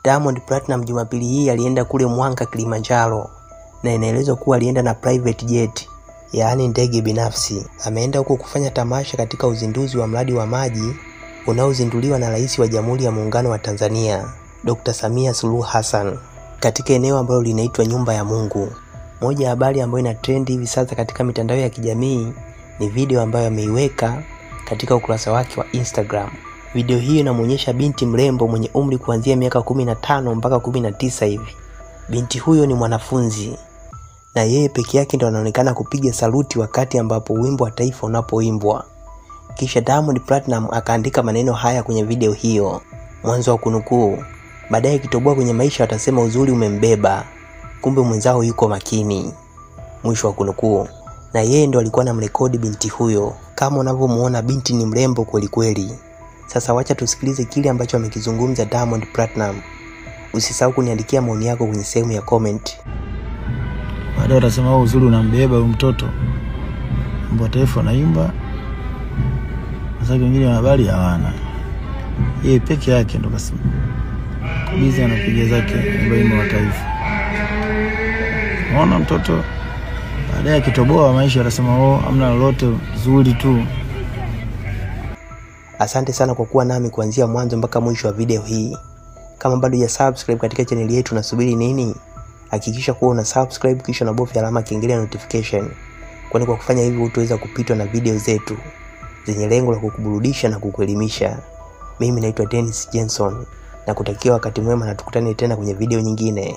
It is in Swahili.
Diamond Platinum Jumapili hii alienda kule Mwanga Kilimanjaro, na inaelezwa kuwa alienda na private jet, yaani ndege binafsi. Ameenda huko kufanya tamasha katika uzinduzi wa mradi wa maji unaozinduliwa na Rais wa Jamhuri ya Muungano wa Tanzania, Dr. Samia Suluhu Hassan, katika eneo ambalo linaitwa Nyumba ya Mungu. Moja ya habari ambayo ina trend hivi sasa katika mitandao ya kijamii ni video ambayo ameiweka katika ukurasa wake wa Instagram. Video hiyo inamuonyesha binti mrembo mwenye umri kuanzia miaka 15 mpaka 19 hivi. Binti huyo ni mwanafunzi, na yeye peke yake ndo anaonekana kupiga saluti wakati ambapo wimbo wa taifa unapoimbwa. Kisha Diamond Platinum akaandika maneno haya kwenye video hiyo, mwanzo wa kunukuu: "Baadaye kitoboa kwenye maisha watasema uzuri umembeba, kumbe mwenzao yuko makini", mwisho wa kunukuu. Na yeye ndo alikuwa anamrekodi binti huyo. Kama unavyomuona, binti ni mrembo kweli kweli. Sasa wacha tusikilize kile ambacho amekizungumza Diamond Platinum. Usisahau kuniandikia maoni yako kwenye sehemu ya comment. Baadaye watasema uzuri unambeba huyu mtoto, wimbo wa taifa naimba, sasa wengine habari hawana, yeye peke yake ndo kasema kabisa anapiga zake wimbo wa taifa. Unaona mtoto, baadaye kitoboa maisha atasema hamna lolote, zuri tu. Asante sana kwa kuwa nami kuanzia mwanzo mpaka mwisho wa video hii. Kama bado hujasubscribe katika channel yetu, unasubiri nini? Hakikisha kuwa una subscribe kisha unabofya alama kengele ya notification, kwani kwa kufanya hivyo utaweza kupitwa na video zetu zenye lengo la kukuburudisha na kukuelimisha. Mimi naitwa Dennis Jenson, na kutakia wakati mwema, na tukutane tena kwenye video nyingine.